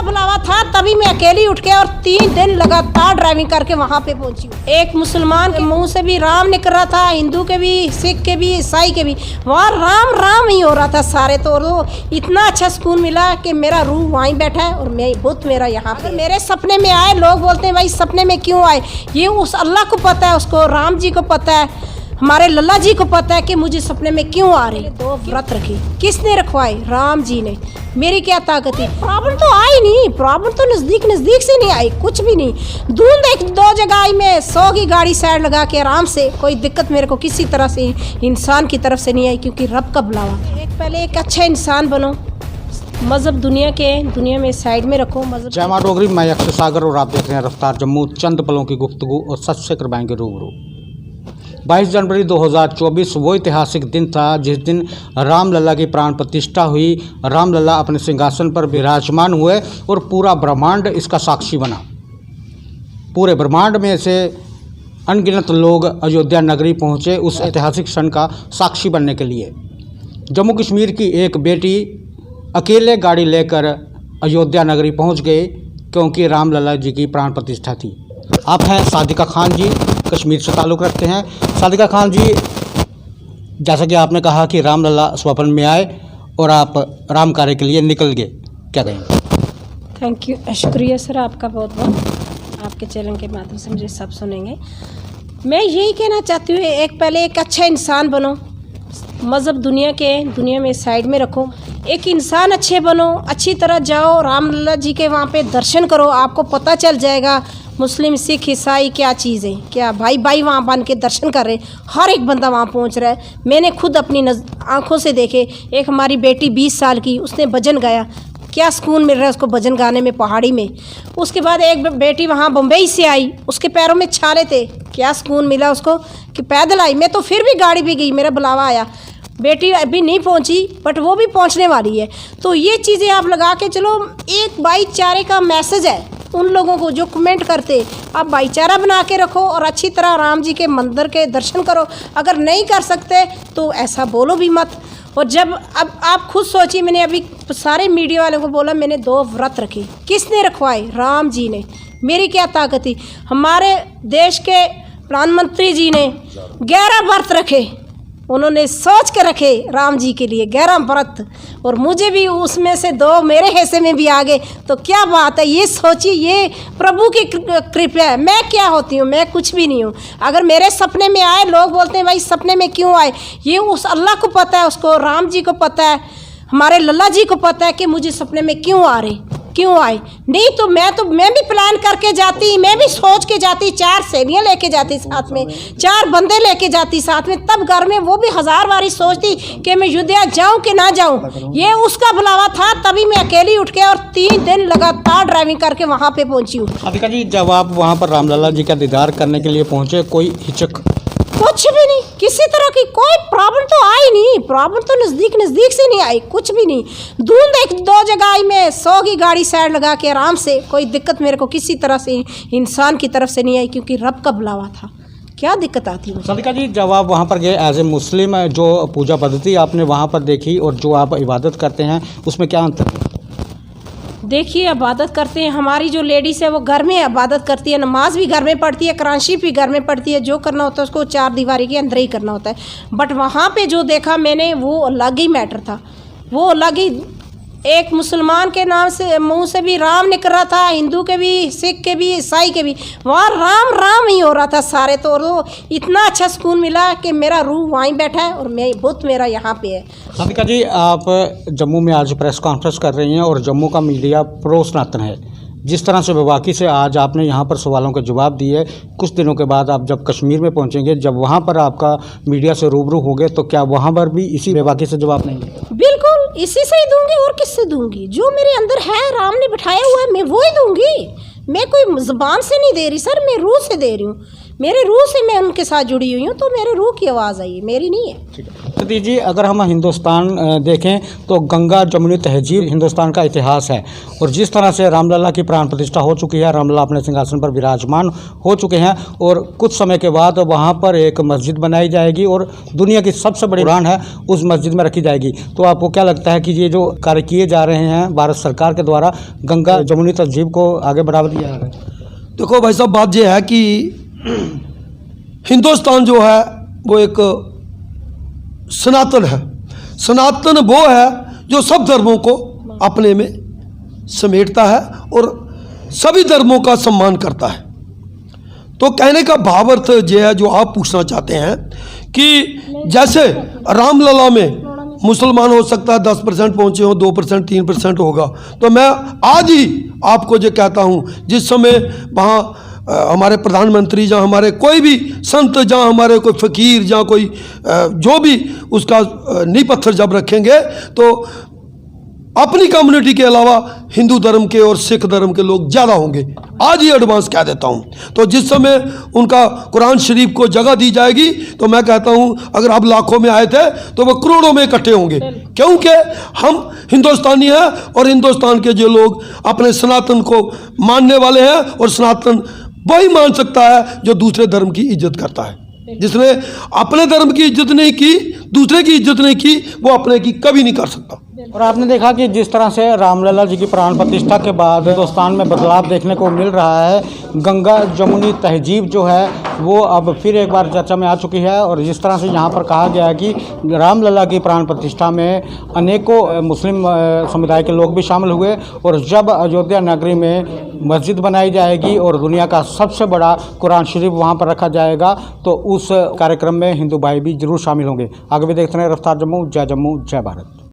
उसका बुलावा था तभी मैं अकेली उठ के और 3 दिन लगातार ड्राइविंग करके वहाँ पे पहुँची हूँ। एक मुसलमान के मुंह से भी राम निकल रहा था, हिंदू के भी, सिख के भी, ईसाई के भी, वहाँ राम राम ही हो रहा था सारे। तो इतना अच्छा सुकून मिला कि मेरा रूह वहीं बैठा है और मैं बुत मेरा यहाँ पे। मेरे सपने में आए, लोग बोलते हैं भाई सपने में क्यों आए, ये उस अल्लाह को पता है, उसको राम जी को पता है, हमारे लल्ला जी को पता है कि मुझे सपने में क्यों आ रही। 2 व्रत रखे, किसने रखवाए? राम जी ने। मेरी क्या ताकत है? प्रॉब्लम तो आई नहीं, प्रॉब्लम तो नज़दीक से नहीं आई, कुछ भी नहीं। धुंध 1-2 जगह आई, मैं 100 की गाड़ी साइड लगा के आराम से, कोई दिक्कत मेरे को किसी तरह से इंसान की तरफ से नहीं आई, क्योंकि रब का बुलावा। पहले एक अच्छा इंसान बनो, मज़हब दुनिया में साइड में रखो। मज़हब जय मां डोगरी, मैं अक्षय सागर और आप देख रहे हैं रफ्तार जम्मू। चंद पलों की गुफ्तगू और सच से करवाएंगे रूबरू। 22 जनवरी 2024 वो ऐतिहासिक दिन था जिस दिन रामलला की प्राण प्रतिष्ठा हुई। रामलला अपने सिंहासन पर विराजमान हुए और पूरा ब्रह्मांड इसका साक्षी बना। पूरे ब्रह्मांड में से अनगिनत लोग अयोध्या नगरी पहुँचे उस ऐतिहासिक क्षण का साक्षी बनने के लिए। जम्मू कश्मीर की एक बेटी अकेले गाड़ी लेकर अयोध्या नगरी पहुंच गए क्योंकि रामलला जी की प्राण प्रतिष्ठा थी। आप हैं सादिका खान जी, कश्मीर से ताल्लुक़ रखते हैं। सादिका खान जी, जैसा कि आपने कहा कि रामलला स्वप्न में आए और आप राम कार्य के लिए निकल गए, क्या कहेंगे? थैंक यू, शुक्रिया सर आपका बहुत बहुत। आपके चैनल के माध्यम से मुझे सब सुनेंगे। मैं यही कहना चाहती हूँ, पहले एक अच्छा इंसान बनो, मज़हब दुनिया में साइड में रखो। एक इंसान अच्छे बनो, अच्छी तरह जाओ, रामलला जी के वहाँ पे दर्शन करो, आपको पता चल जाएगा मुस्लिम, सिख, ईसाई क्या चीज़ है, क्या भाई भाई वहाँ बन के दर्शन कर रहे। हर एक बंदा वहाँ पहुँच रहा है। मैंने खुद अपनी आँखों से देखे। एक हमारी बेटी 20 साल की, उसने भजन गाया, क्या सुकून मिल रहा है उसको भजन गाने में पहाड़ी में। उसके बाद एक बेटी वहाँ बम्बई से आई, उसके पैरों में छाले थे, क्या सुकून मिला उसको कि पैदल आई। मैं तो फिर भी गाड़ी भी गई, मेरा बुलावा आया। बेटी अभी नहीं पहुंची बट वो भी पहुंचने वाली है। तो ये चीज़ें आप लगा के चलो, एक भाईचारे का मैसेज है उन लोगों को जो कमेंट करते। आप भाईचारा बना के रखो और अच्छी तरह राम जी के मंदिर के दर्शन करो। अगर नहीं कर सकते तो ऐसा बोलो भी मत। और जब अब आप खुद सोचिए, मैंने अभी सारे मीडिया वालों को बोला मैंने 2 व्रत रखे, किसने रखवाए? राम जी ने। मेरी क्या ताकत थी? हमारे देश के प्रधानमंत्री जी ने 11 व्रत रखे, उन्होंने सोच के रखे राम जी के लिए 11 व्रत, और मुझे भी उसमें से 2 मेरे हिस्से में भी आ गए। तो क्या बात है, ये सोचिए, ये प्रभु की कृपा है। मैं क्या होती हूँ? मैं कुछ भी नहीं हूँ। अगर मेरे सपने में आए, लोग बोलते हैं भाई सपने में क्यों आए, ये उस अल्लाह को पता है, उसको राम जी को पता है, हमारे लल्ला जी को पता है कि मुझे सपने में क्यों आ रहे, क्यों आए। नहीं तो मैं भी प्लान करके जाती, मैं भी सोच के जाती, 4 सहेलियाँ लेके जाती साथ में, 4 बंदे लेके जाती साथ में, तब घर में वो भी 1000 बारी सोचती कि मैं अयोध्या जाऊं कि ना जाऊं। ये उसका बुलावा था तभी मैं अकेली उठ के और 3 दिन लगातार ड्राइविंग करके वहाँ पे पहुँची हूँ। सादिका जी, जब आप वहाँ पर रामलला जी का दीदार करने के लिए पहुँचे, कोई हिचक? कुछ भी नहीं, किसी तरह की कोई प्रॉब्लम तो आई नहीं, प्रॉब्लम तो नज़दीक से नहीं आई, कुछ भी नहीं। धुंध 1-2 जगह आई, मैं 100 की गाड़ी साइड लगा के आराम से, कोई दिक्कत मेरे को किसी तरह से इंसान की तरफ से नहीं आई, क्योंकि रब का बुलावा था। क्या दिक्कत आती है? सादिका जी, जब आप वहाँ पर गए एज ए मुस्लिम, जो पूजा पद्धति आपने वहाँ पर देखी और जो आप इबादत करते हैं, उसमें क्या अंतर है? देखिए, इबादत करते हैं, हमारी जो लेडीज़ है वो घर में इबादत करती है, नमाज भी घर में पढ़ती है, कुरान शरीफ भी घर में पढ़ती है, जो करना होता है उसको 4 दीवारी के अंदर ही करना होता है। बट वहाँ पे जो देखा मैंने वो अलग ही मैटर था, वो अलग ही। एक मुसलमान के नाम से मुंह से भी राम निकल रहा था, हिंदू के भी, सिख के भी, ईसाई के भी, वहाँ राम राम ही हो रहा था सारे। तो इतना अच्छा सुकून मिला कि मेरा रूह वहीं बैठा है और मैं बुत मेरा यहाँ पे है। सादिका जी, आप जम्मू में आज प्रेस कॉन्फ्रेंस कर रही हैं और जम्मू का मीडिया प्रो सनातन है। जिस तरह से बेबाकी से आज आपने यहाँ पर सवालों के जवाब दिए, कुछ दिनों के बाद आप जब कश्मीर में पहुँचेंगे, जब वहाँ पर आपका मीडिया से रूबरू होंगे, तो क्या वहाँ पर भी इसी बेबाकी से जवाब नहीं है? बिल्कुल इसी से ही दूंगी, और किससे दूंगी? जो मेरे अंदर है, राम ने बिठाया हुआ है, मैं वो ही दूंगी। मैं कोई ज़बान से नहीं दे रही सर, मैं रूह से दे रही हूँ। मेरे रूह से मैं उनके साथ जुड़ी हुई हूँ, तो मेरे रूह की आवाज़ आई है, मेरी नहीं है। सतीश जी, अगर हम हिंदुस्तान देखें तो गंगा जमुनी तहजीब हिंदुस्तान का इतिहास है, और जिस तरह से रामलला की प्राण प्रतिष्ठा हो चुकी है, रामलला अपने सिंहासन पर विराजमान हो चुके हैं, और कुछ समय के बाद वहाँ पर एक मस्जिद बनाई जाएगी और दुनिया की सबसे बड़ी कुरान है उस मस्जिद में रखी जाएगी। तो आपको क्या लगता है कि ये जो कार्य किए जा रहे हैं भारत सरकार के द्वारा, गंगा जमुनी तहजीब को आगे बढ़ावा दिया जा रहा है? देखो भाई साहब, बात यह है कि हिंदुस्तान जो है वो एक सनातन है। सनातन वो है जो सब धर्मों को अपने में समेटता है और सभी धर्मों का सम्मान करता है। तो कहने का भावार्थ ये है जो आप पूछना चाहते हैं कि जैसे रामलला में मुसलमान हो सकता है 10% पहुँचे हो, 2%, 3% होगा, तो मैं आज ही आपको जो कहता हूँ, जिस समय वहाँ हमारे प्रधानमंत्री, जहाँ हमारे कोई भी संत, जहाँ हमारे कोई फ़कीर, जहाँ कोई जो भी उसका नींव पत्थर जब रखेंगे, तो अपनी कम्युनिटी के अलावा हिंदू धर्म के और सिख धर्म के लोग ज़्यादा होंगे। आज ही एडवांस कह देता हूँ। तो जिस समय उनका कुरान शरीफ को जगह दी जाएगी, तो मैं कहता हूँ अगर आप लाखों में आए थे तो वो करोड़ों में इकट्ठे होंगे, क्योंकि हम हिंदुस्तानी हैं और हिंदुस्तान के जो लोग अपने सनातन को मानने वाले हैं, और सनातन वही मान सकता है जो दूसरे धर्म की इज्जत करता है। जिसने अपने धर्म की इज्जत नहीं की, दूसरे की इज्जत नहीं की, वो अपने की कभी नहीं कर सकता। और आपने देखा कि जिस तरह से रामलला जी की प्राण प्रतिष्ठा के बाद हिंदुस्तान में बदलाव देखने को मिल रहा है, गंगा जमुनी तहजीब जो है वो अब फिर एक बार चर्चा में आ चुकी है। और जिस तरह से यहाँ पर कहा गया है कि रामलला की प्राण प्रतिष्ठा में अनेकों मुस्लिम समुदाय के लोग भी शामिल हुए, और जब अयोध्या नगरी में मस्जिद बनाई जाएगी और दुनिया का सबसे बड़ा कुरान शरीफ वहाँ पर रखा जाएगा, तो उस कार्यक्रम में हिंदू भाई भी जरूर शामिल होंगे। आगे भी देखते हैं रफ्तार जम्मू, जय भारत।